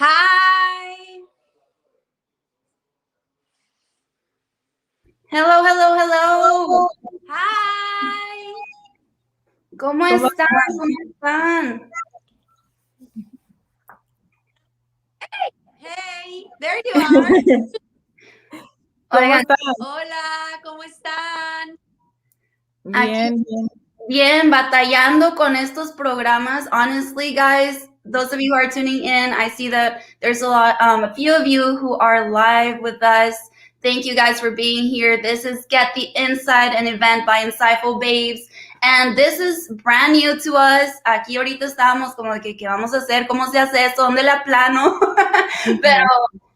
Hi. Hello, hello, hello. Hi. ¿Cómo están? ¿Cómo están? Hey, there you are. Oigan, Hola, ¿cómo están? aquí bien, batallando con estos programas. Honestly, guys, those of you who are tuning in, I see that there's a few of you who are live with us. Thank you guys for being here. This is Get the Inside, an event by Insightfulbabes. And this is brand new to us. Aquí ahorita estábamos como de que, ¿qué vamos a hacer? ¿Cómo se hace eso? ¿Dónde la plano? Pero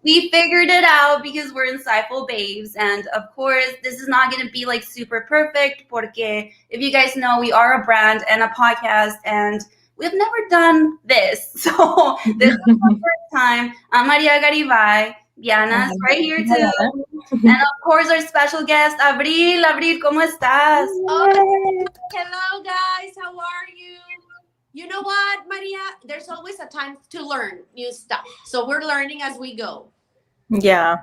we figured it out because we're Insightfulbabes. And of course, this is not going to be like super perfect porque if you guys know, we are a brand and a podcast and we've never done this. So this is our first time. I'm Maria Garibay. Diana's right here too. And of course, our special guest, Abril. Abril, ¿cómo estás? Oh, hello, guys. How are you? You know what, Maria? There's always a time to learn new stuff. So we're learning as we go. Yeah,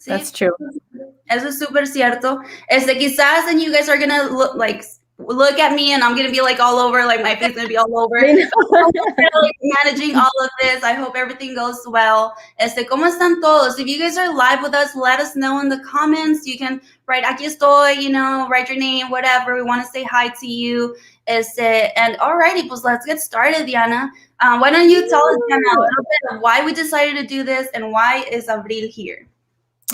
Sí, that's true. Eso es súper cierto. Quizás, and you guys are going to look at me and I'm going to be like all over, like my face is going to be all over. Like, managing all of this. I hope everything goes well. ¿Cómo están todos? If you guys are live with us, let us know in the comments. You can write, aquí estoy, write your name, whatever. We want to say hi to you. And alrighty, pues let's get started, Diana. Why don't you tell us, Diana, a little bit of why we decided to do this and why is Abril here?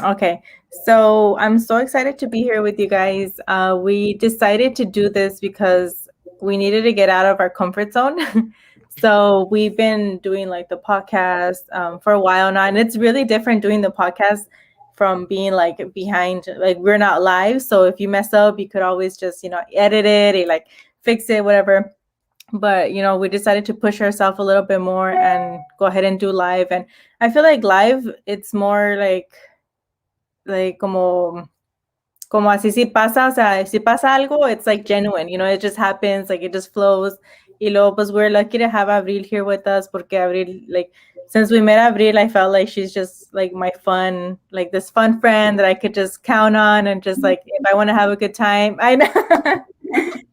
Okay, so I'm so excited to be here with you guys. We decided to do this because we needed to get out of our comfort zone. So we've been doing like the podcast for a while now, and it's really different doing the podcast from being like behind, like we're not live. So if you mess up, you could always just, edit it or like fix it, whatever. But, we decided to push ourselves a little bit more and go ahead and do live. And I feel like live, it's more like como así si pasa, o sea, si pasa algo, it's like genuine, it just happens, like it just flows. Y luego, pues we're lucky to have Abril here with us porque Abril, like, since we met Abril, I felt like she's just like my fun, like this fun friend that I could just count on and just like, if I want to have a good time, I know.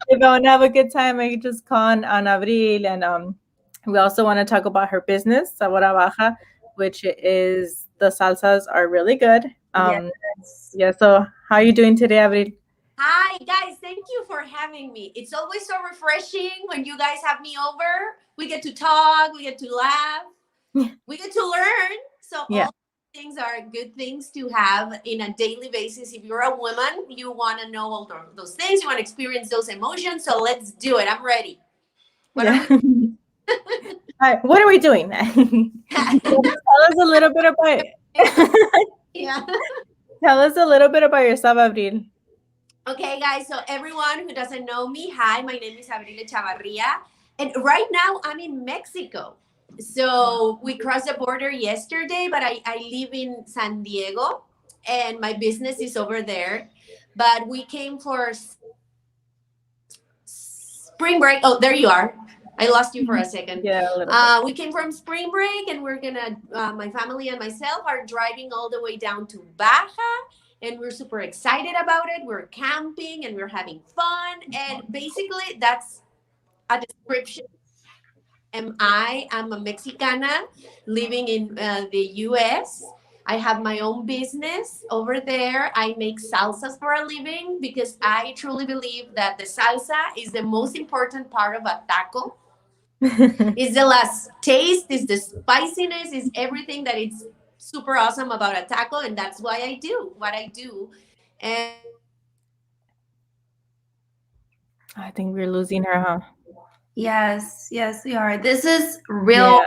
If I want to have a good time, I could just call on Abril. And we also want to talk about her business, Sabor Baja, which is the salsas are really good. Yeah, so how are you doing today, Abril? Hi, guys. Thank you for having me. It's always so refreshing when you guys have me over. We get to talk, we get to laugh, we get to learn. So all things are good things to have in a daily basis. If you're a woman, you want to know all those things, you want to experience those emotions. So let's do it. I'm ready. What are we What are we doing? Tell us a little bit about Tell us a little bit about yourself, Abril. Okay, guys. So everyone who doesn't know me, hi, my name is Abril Echavarria. And right now I'm in Mexico. So we crossed the border yesterday, but I live in San Diego and my business is over there. But we came for spring break. Oh, there you are. I lost you for a second. Yeah, we came from spring break and we're gonna, my family and myself are driving all the way down to Baja. And we're super excited about it. We're camping and we're having fun. And basically, that's a description. I'm a Mexicana living in the US. I have my own business over there. I make salsas for a living because I truly believe that the salsa is the most important part of a taco. It's the last taste, it's the spiciness, it's everything that it's super awesome about a taco, and that's why I do what I do. And I think we're losing her, huh? Yes, we are. This is real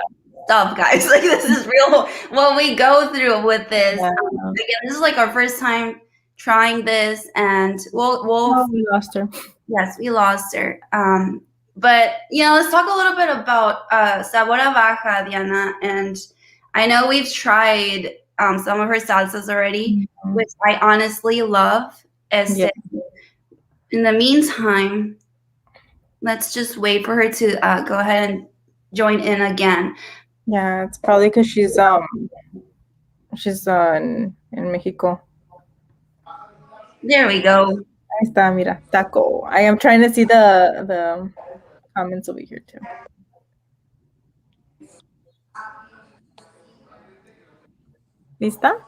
stuff, guys. Like this is real what we go through with this. Again, this is like our first time trying this, and we lost her. Yes, we lost her. But let's talk a little bit about Sabor Baja, Diana. And I know we've tried some of her salsas already, which I honestly love. In the meantime, let's just wait for her to go ahead and join in again. Yeah, it's probably because she's in Mexico. There we go. Ahí está, mira, taco. I am trying to see the comments over here too. ¿Lista?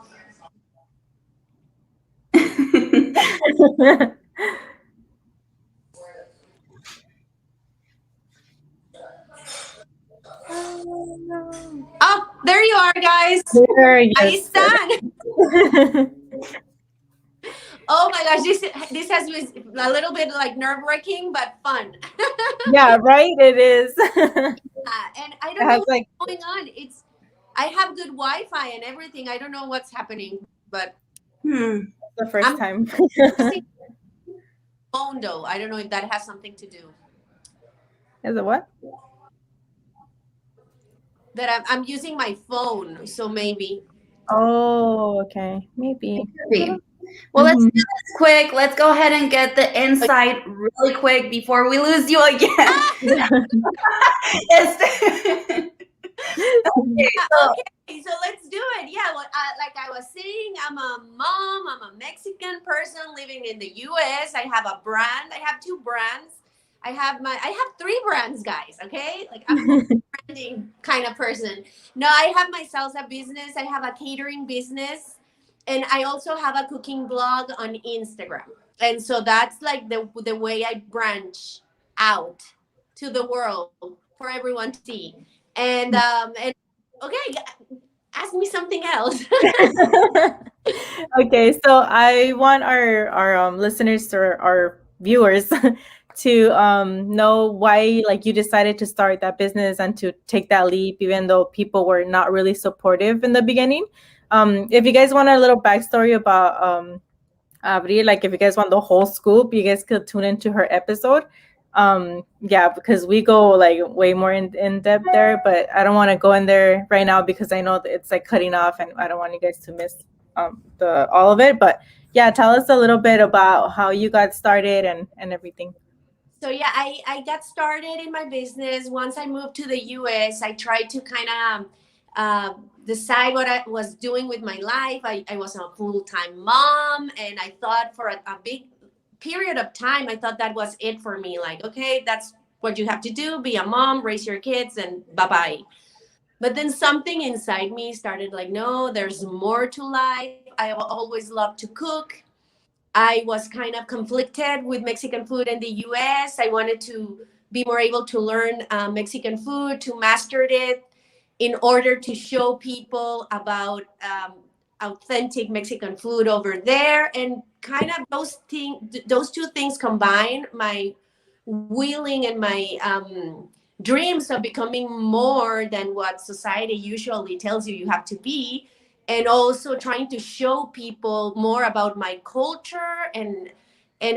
Oh, there you are, guys. There, yes. Ahí están. Oh my gosh, this has been a little bit like nerve-wracking, but fun. Yeah, right. It is. And I don't know what's like going on. I have good Wi-Fi and everything. I don't know what's happening, but the first time. Phone though. I don't know if that has something to do. Is it what? That I'm using my phone, so maybe. Oh, okay, maybe. Well, let's do this quick. Let's go ahead and get the insight really quick before we lose you again. Okay, so let's do it. Yeah, well, like I was saying, I'm a mom. I'm a Mexican person living in the U.S. I have a brand. I have 2 brands. I have 3 brands, guys. Okay, like I'm a branding kind of person. No, I have my salsa business. I have a catering business, and I also have a cooking blog on Instagram. And so that's like the way I branch out to the world for everyone to see. And okay, ask me something else. Okay, so I want our listeners or our viewers to know why like you decided to start that business and to take that leap, even though people were not really supportive in the beginning. If you guys want a little backstory about Abril, like if you guys want the whole scoop, you guys could tune into her episode. Yeah, because we go like way more in depth there, but I don't want to go in there right now because I know that it's like cutting off and I don't want you guys to miss the all of it. But yeah, tell us a little bit about how you got started and everything. So yeah, I got started in my business. Once I moved to the US, I tried to kind of decide what I was doing with my life. I was a full-time mom, and I thought for a big period of time, I thought that was it for me. Like, okay, that's what you have to do, be a mom, raise your kids, and bye-bye. But then something inside me started like, no, there's more to life. I always loved to cook. I was kind of conflicted with Mexican food in the US. I wanted to be more able to learn Mexican food, to master it in order to show people about authentic Mexican food over there. And kind of those 2 things combined, my willing and my dreams of becoming more than what society usually tells you have to be, and also trying to show people more about my culture and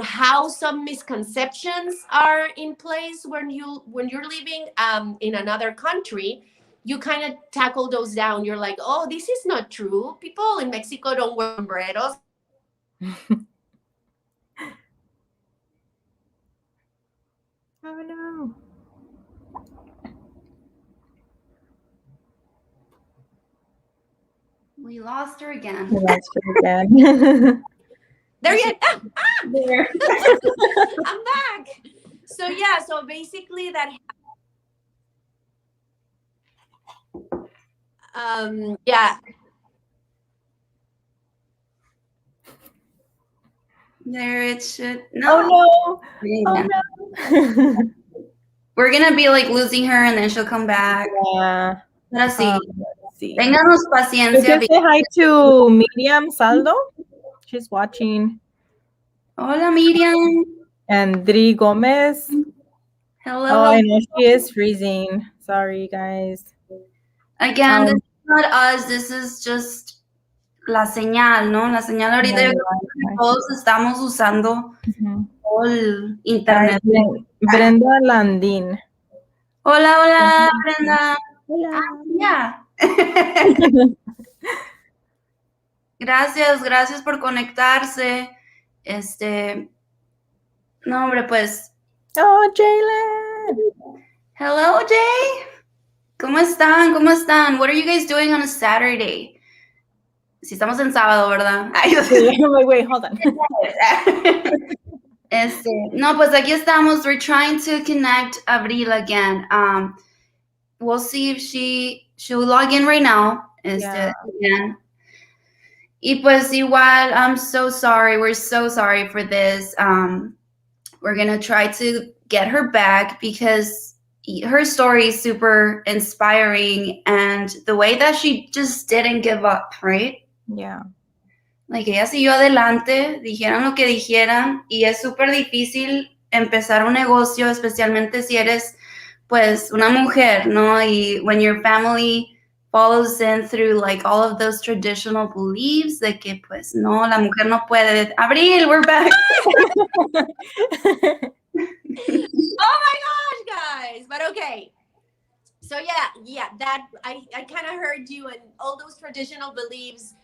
how some misconceptions are in place when you're living in another country. You kind of tackle those down. You're like, oh, this is not true. People in Mexico don't wear sombreros. Oh no. We lost her again. We lost her again. There you go. There. I'm back. So yeah, so basically that yeah. There it should. No. Oh no. Oh no. We're gonna be like losing her and then she'll come back. Yeah. Let's see. Let's see. Ténganos You paciencia. can say hi to Miriam Saldo. She's watching. Hola, Miriam. And Dri Gomez. Hello. Oh, I know she is freezing. Sorry, guys. Again, this is not us. This is just la señal, ¿no? La señal ahorita yo creo que todos estamos usando el internet. Brenda Landín. Hola, hola, Brenda. Hola. Ya. Gracias por conectarse. No, hombre, pues. Oh, Jaylen. Hello, Jay. ¿Cómo están? ¿Cómo están? What are you guys doing on a Saturday? Si estamos en sábado, ¿verdad? Ay, I'm like, wait, hold on. No, pues aquí estamos. We're trying to connect Abril again. We'll see if she'll log in right now. Yeah. Again. Y pues igual, I'm so sorry. We're so sorry for this. We're gonna try to get her back because her story is super inspiring, and the way that she just didn't give up, right? Yeah. Like ella siguió adelante, dijeran lo que dijeran, y es súper difícil empezar un negocio, especialmente si eres, pues, una mujer, ¿no? Y when your family follows in through, like, all of those traditional beliefs de que, pues, no, la mujer no puede. Abril, we're back! Oh my gosh, guys! But okay. So yeah, that I kind of heard you, and all those traditional beliefs.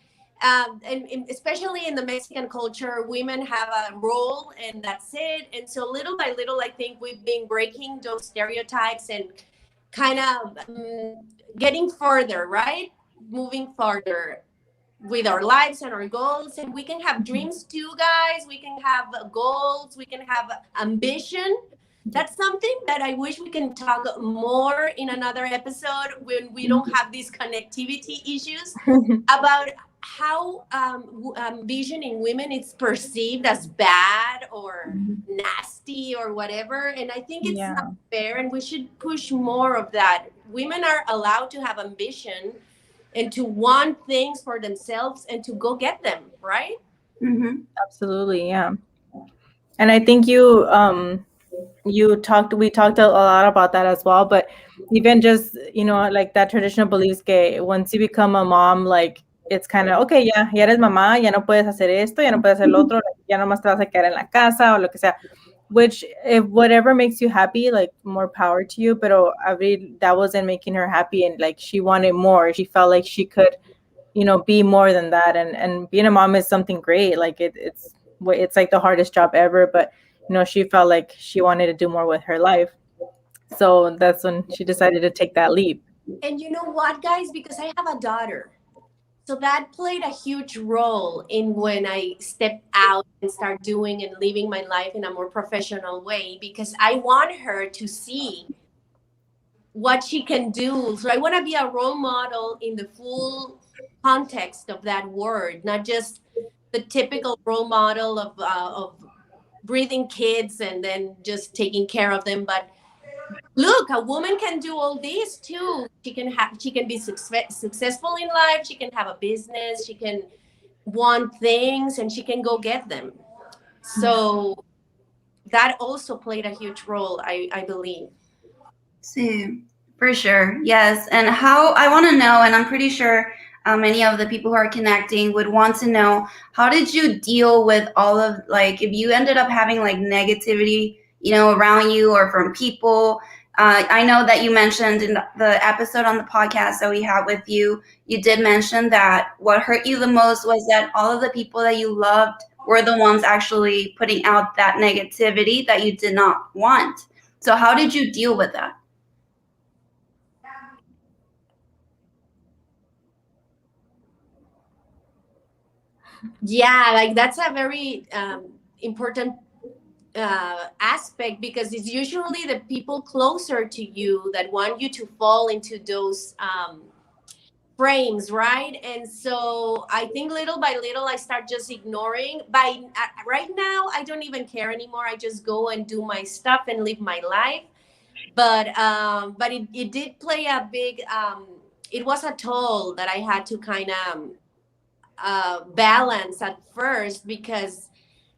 And especially in the Mexican culture, women have a role and that's it. And so little by little, I think we've been breaking those stereotypes and kind of getting further, right? Moving further with our lives and our goals. And we can have dreams too, guys. We can have goals. We can have ambition. That's something that I wish we can talk more in another episode when we don't have these connectivity issues about how ambition in women is perceived as bad or nasty or whatever. And I think it's not fair, and we should push more of that. Women are allowed to have ambition and to want things for themselves and to go get them, right? Mm-hmm. Absolutely, yeah. And I think we talked a lot about that as well, but even just, like that traditional beliefs que once you become a mom, like it's kind of, okay, ya eres mamá, ya no puedes hacer esto, ya no puedes hacer lo otro, like, ya nomás te vas a quedar en la casa o lo que sea, which if whatever makes you happy, like more power to you, pero Avril, that wasn't making her happy, and like she wanted more. She felt like she could, be more than that, and being a mom is something great. Like it's like the hardest job ever, but she felt like she wanted to do more with her life. So that's when she decided to take that leap. And you know what, guys? Because I have a daughter. So that played a huge role in when I stepped out and start doing and living my life in a more professional way, because I want her to see what she can do. So I want to be a role model in the full context of that word, not just the typical role model of breathing kids and then just taking care of them, but look, a woman can do all this too. She can be successful in life. She can have a business. She can want things and she can go get them. So that also played a huge role, I believe. Sí, for sure. Yes. And how I want to know, and I'm pretty sure many of the people who are connecting would want to know, how did you deal with all of, like, if you ended up having like negativity, around you or from people? I know that you mentioned in the episode on the podcast that we had with you, you did mention that what hurt you the most was that all of the people that you loved were the ones actually putting out that negativity that you did not want. So how did you deal with that? Yeah, like that's a very important aspect, because it's usually the people closer to you that want you to fall into those frames, right? And so I think little by little I start just ignoring. Right now I don't even care anymore. I just go and do my stuff and live my life. But it did play a big it was a toll that I had to kind of balance at first, because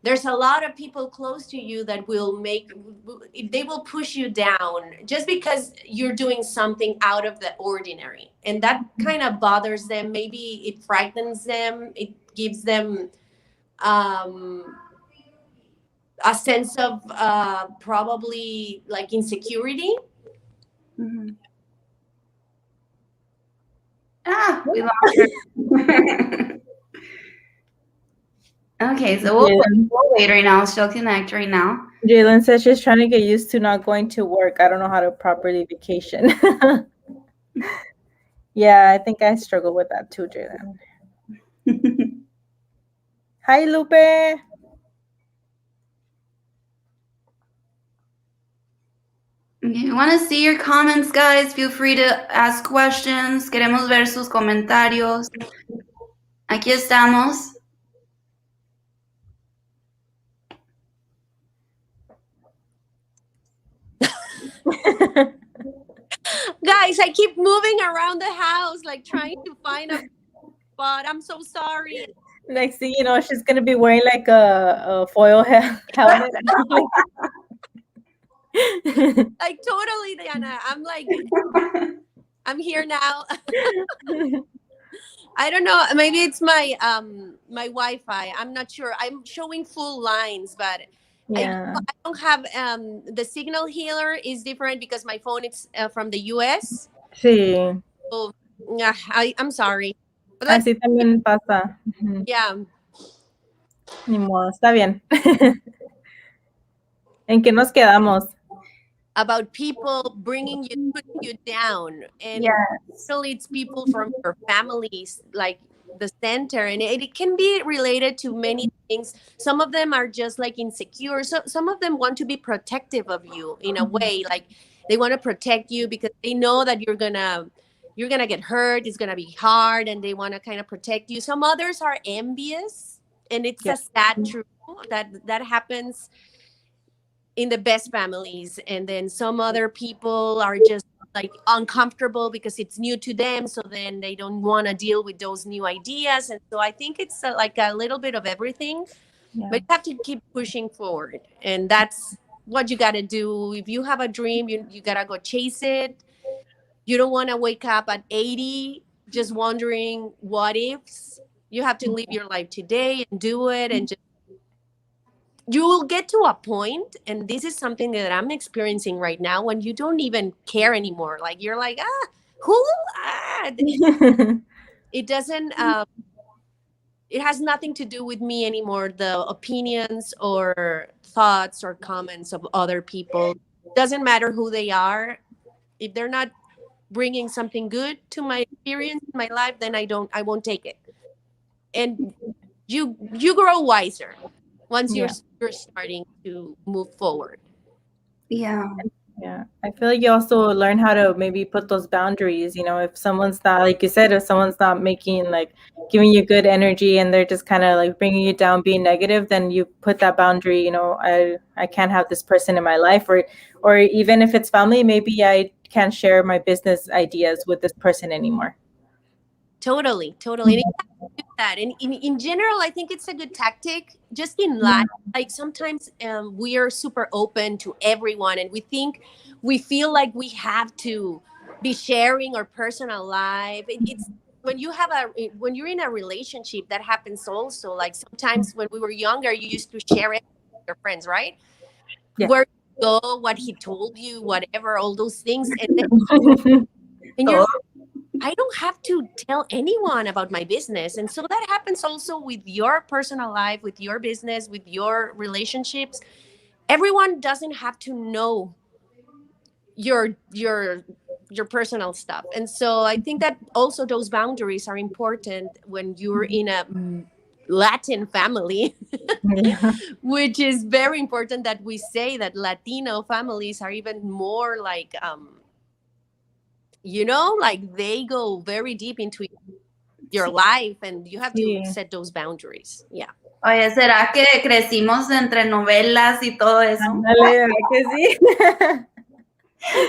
there's a lot of people close to you that they will push you down just because you're doing something out of the ordinary. And that kind of bothers them. Maybe it frightens them. It gives them a sense of probably like insecurity. Mm-hmm. We lost her. Okay, so we'll wait right now. She'll connect right now. Jalen says she's trying to get used to not going to work. I don't know how to properly vacation. Yeah, I think I struggle with that too, Jaden. Hi, Lupe. I want to see your comments, guys. Feel free to ask questions. Queremos ver sus comentarios. Aquí estamos. Guys, I keep moving around the house, like trying to find a spot. I'm so sorry. Next thing you know, she's gonna be wearing like a foil helmet. Like totally, Diana. I'm here now. I don't know. Maybe it's my my Wi-Fi. I'm not sure. I'm showing full lines, but Yeah. I don't have the signal here is different because my phone is from the US. Sí. So yeah, I'm sorry. But Así también pasa. yeah. Ni modo, está bien. ¿En qué nos quedamos? About people putting you down, and Yes. usually it's people from your families, like the center, and it can be related to many things. Some of them are just like insecure. So some of them want to be protective of you in a way, like they want to protect you because they know that you're gonna get hurt. It's gonna be hard, and they want to kind of protect you. Some others are envious, and it's a sad truth that happens in the best families. And then some other people are just like uncomfortable because it's new to them, so then they don't want to deal with those new ideas. And so I think it's like a little bit of everything. But you have to keep pushing forward, and that's what you got to do. If you have a dream, you got to go chase it. You don't want to wake up at 80 just wondering what ifs. You have to live your life today and do it, and just you will get to a point, and this is something that I'm experiencing right now, when you don't even care anymore. Like you're like, who? It doesn't. It has nothing to do with me anymore. The opinions or thoughts or comments of other people, doesn't matter who they are. If they're not bringing something good to my experience in my life, then I won't take it. And you grow wiser once you're starting to move forward. Yeah. Yeah, I feel like you also learn how to maybe put those boundaries. You know, if someone's not, like you said, if someone's not making, like, giving you good energy, and they're just kind of like bringing you down, being negative, then you put that boundary. You know, I can't have this person in my life, or even if it's family, maybe I can't share my business ideas with this person anymore. Totally. And you have to do that. And in general, I think it's a good tactic just in life. Like sometimes we are super open to everyone, and we feel like we have to be sharing our personal life. It's when you're in a relationship, that happens also. Like sometimes when we were younger, you used to share it with your friends, right? Yeah. Where you go, what he told you, whatever, all those things. And then and you're I don't have to tell anyone about my business. And so that happens also with your personal life, with your business, with your relationships. Everyone doesn't have to know your personal stuff. And so I think that also those boundaries are important when you're in a Latin family, which is very important that we say that Latino families are even more like like they go very deep into your life, and you have to set those boundaries. Yeah. Oye, ¿será que crecimos entre novelas y todo eso? Ándale, ¿verdad que sí?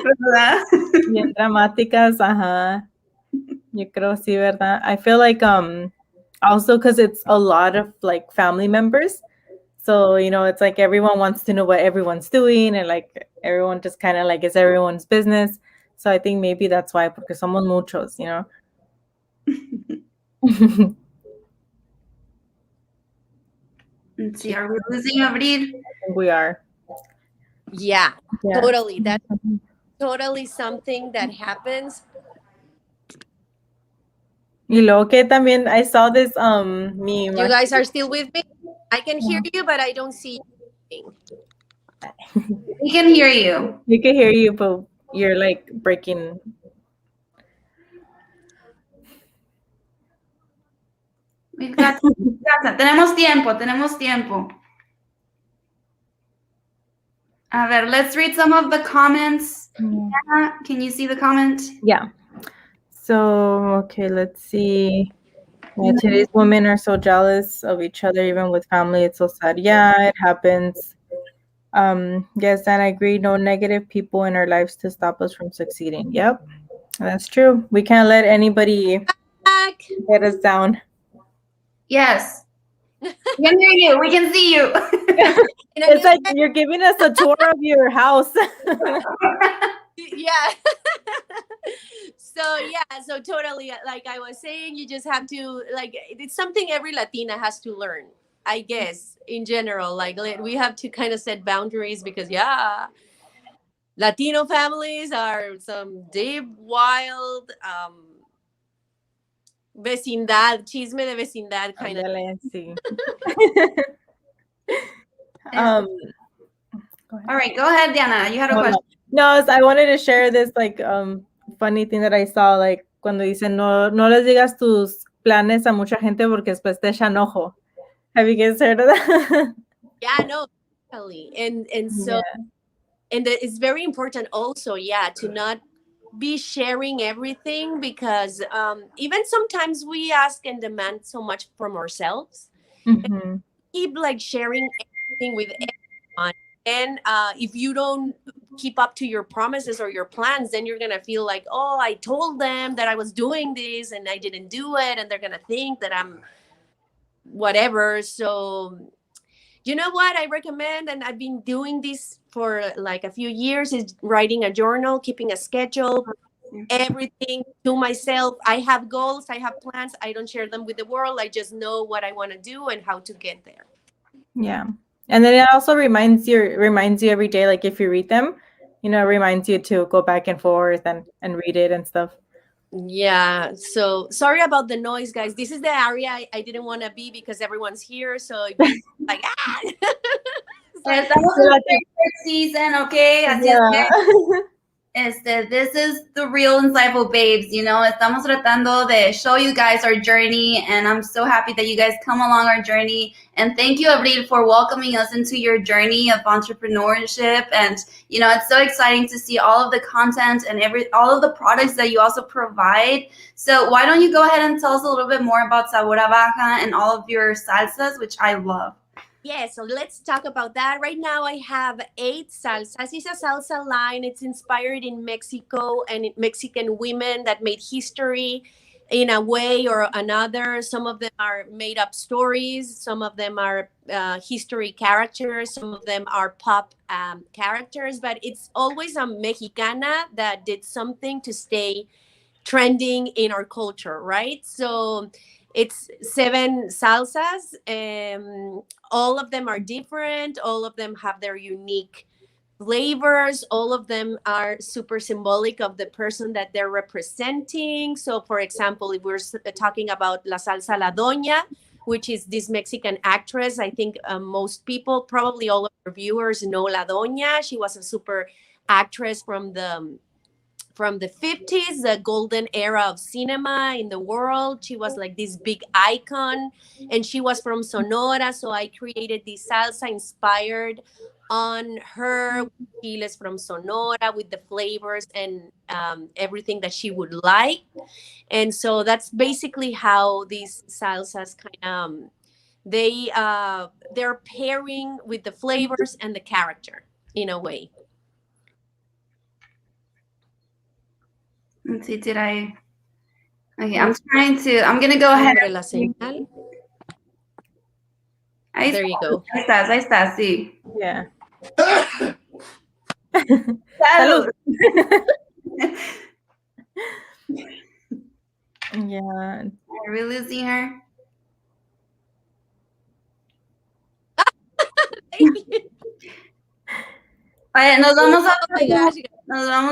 ¿Verdad? Bien dramáticas, ajá. Yo creo sí, ¿verdad? I feel like also because it's a lot of like family members. So, you know, it's like everyone wants to know what everyone's doing, and like everyone just kind of like it's everyone's business. So I think maybe that's why, porque somos muchos, you know. Let's see, are we losing Abril? We are. Yeah, totally. That's totally something that happens. Y luego que también I saw this meme. You guys are still with me? I can hear you, but I don't see you. We can hear you. We can hear you, but you're like breaking. We've got tenemos tiempo. A ver, let's read some of the comments. Anna, can you see the comment? Yeah. So, okay, let's see. Yeah, today's women are so jealous of each other, even with family. It's so sad. Yeah, it happens. Yes, and I agree. No negative people in our lives to stop us from succeeding. Yep, that's true. We can't let anybody Back. get us down. Yes. We can hear you. We can see you. It's like you're giving us a tour of your house. Yeah. So totally, like I was saying, you just have to, like, it's something every Latina has to learn, I guess, in general. Like, we have to kind of set boundaries because, yeah, Latino families are some deep, wild, vecindad, chisme de vecindad kind of. Sí. All right, go ahead, Diana. You had a question. No, I wanted to share this like funny thing that I saw, like cuando dicen no les digas tus planes a mucha gente porque después te echan ojo. Have you guys heard of that? Yeah, no, totally. And so, and it's very important also, to not be sharing everything because even sometimes we ask and demand so much from ourselves. Mm-hmm. Keep like sharing everything with everyone. And if you don't keep up to your promises or your plans, then you're gonna feel like, oh, I told them that I was doing this and I didn't do it, and they're gonna think that I'm whatever. So you know what I recommend, and I've been doing this for like a few years, is writing a journal, keeping a schedule, everything to myself. I have goals, I have plans, I don't share them with the world. I just know what I want to do and how to get there. Yeah. And then it also reminds you every day, like if you read them, it reminds you to go back and forth and read it and stuff. Yeah, so sorry about the noise, guys. This is the area I didn't want to be because everyone's here, so it'd be like Estamos en the third season, okay? Así es que, this is the real Insightful Babes, estamos tratando de show you guys our journey, and I'm so happy that you guys come along our journey. And thank you, Abril, for welcoming us into your journey of entrepreneurship. And, it's so exciting to see all of the content and all of the products that you also provide. So why don't you go ahead and tell us a little bit more about Sabor Baja and all of your salsas, which I love. Yeah, so let's talk about that. Right now I have 8 salsas. It's a salsa line. It's inspired in Mexico and Mexican women that made history in a way or another. Some of them are made up stories. Some of them are history characters. Some of them are pop characters. But it's always a Mexicana that did something to stay trending in our culture, right? So it's 7 salsas. All of them are different. All of them have their unique flavors. All of them are super symbolic of the person that they're representing. So, for example, if we're talking about La Salsa La Doña, which is this Mexican actress, I think most people, probably all of our viewers, know La Doña. She was a super actress from the 50s, the golden era of cinema in the world. She was like this big icon, and she was from Sonora. So I created this salsa inspired on her. Chiles from Sonora with the flavors and everything that she would like. And so that's basically how these salsas kind of, they're pairing with the flavors and the character in a way. Let's see, okay, I'm going to go ahead. There you go. Ahí estás, sí. Yeah. Salud. Yeah. Are we losing her? Oye, nos vamos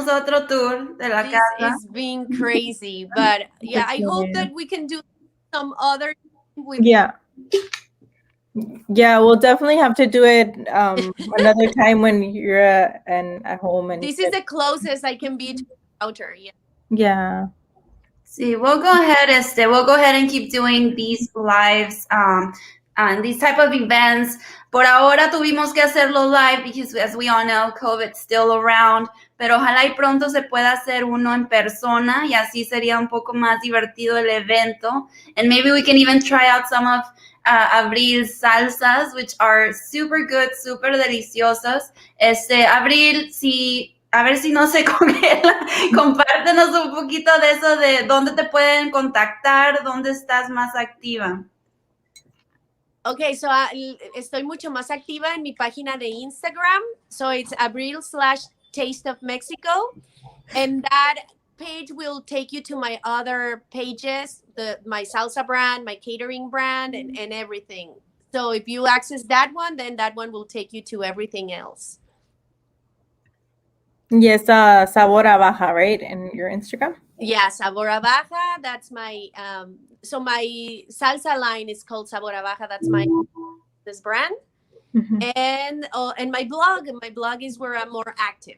a otro tour de la casa. This is being crazy, but yeah, I hope that we can do some other with. Yeah, we'll definitely have to do it another time when you're at home. And this is the closest I can be to the router. Yeah. Sí, we'll go ahead and keep doing these lives, and these type of events. Por ahora tuvimos que hacerlo live because, as we all know, COVID's still around, pero ojalá y pronto se pueda hacer uno en persona y así sería un poco más divertido el evento. And maybe we can even try out some of Abril's salsas, which are super good, super deliciosas. Abril, a ver si no se congela, compártenos un poquito de eso, de dónde te pueden contactar, dónde estás más activa. Okay, so estoy mucho más activa en mi página de Instagram. So it's Abril/Taste of Mexico. And that page will take you to my other pages, my salsa brand, my catering brand, and everything. So if you access that one, then that one will take you to everything else. Yes, Sabor a Baja, right? In your Instagram? Yeah, Sabor a Baja. That's my so my salsa line is called Sabor a Baja. That's this brand. Mm-hmm. And my blog. My blog is where I'm more active.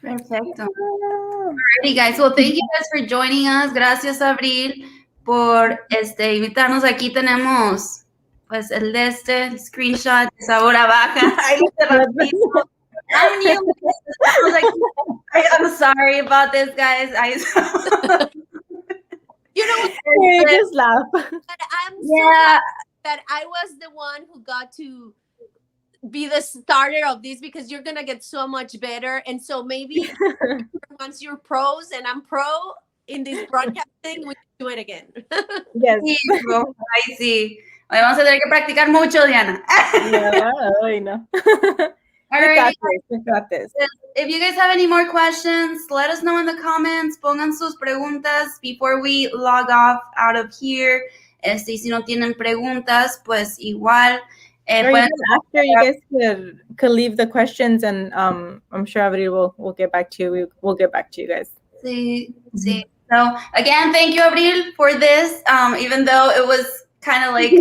Perfecto. Alrighty, guys. Well, thank you guys for joining us. Gracias, Abril, por invitarnos. Aquí tenemos pues el screenshot de Sabor a Baja. I'm new. I'm sorry about this, guys. You know, just laugh. But I'm so glad that I was the one who got to be the starter of this, because you're gonna get so much better. And so maybe once you're pros and I'm pro in this broadcasting, we can do it again. Yes. Ay, sí. Vamos a tener que practicar mucho, Diana. I know. All right. We got this. If you guys have any more questions, let us know in the comments. Pongan sus preguntas before we log off out of here. Si no tienen preguntas, pues igual. Or even after, you guys could leave the questions, and I'm sure Abril will get back to you. We'll get back to you guys. Sí, sí. So again, thank you, Abril, for this. Even though it was kind of like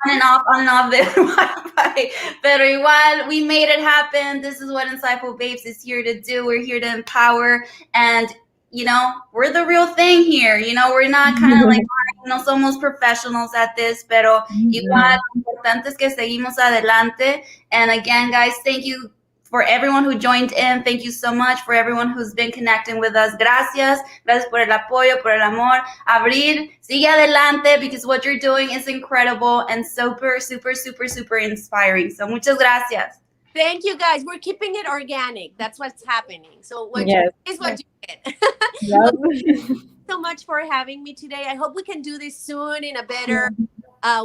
on and off the Wi-Fi. Pero igual, we made it happen. This is what Insightfulbabes is here to do. We're here to empower, and you know, we're the real thing here. You know, we're not kind of like, no somos professionals at this, pero igual, lo importante es que seguimos adelante. And again, guys, thank you for everyone who joined in. Thank you so much for everyone who's been connecting with us. Gracias. Gracias por el apoyo, por el amor. Abril, sigue adelante, because what you're doing is incredible and super, super, super, super inspiring. So muchas gracias. Thank you, guys. We're keeping it organic. That's what's happening. So what is what you get. Thank you so much for having me today. I hope we can do this soon in a better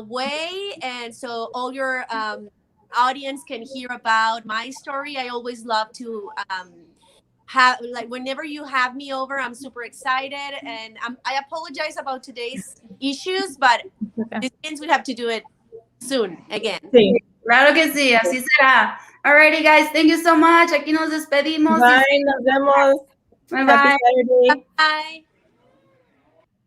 way, and so all your audience can hear about my story. I always love to have, like, whenever you have me over, I'm super excited, and I apologize about today's issues, but this means we have to do it soon again. Sí. Claro que sí, así será. Alrighty, guys, thank you so much. Aquí nos despedimos. Bye, nos vemos. Bye-bye. Happy Saturday. Bye.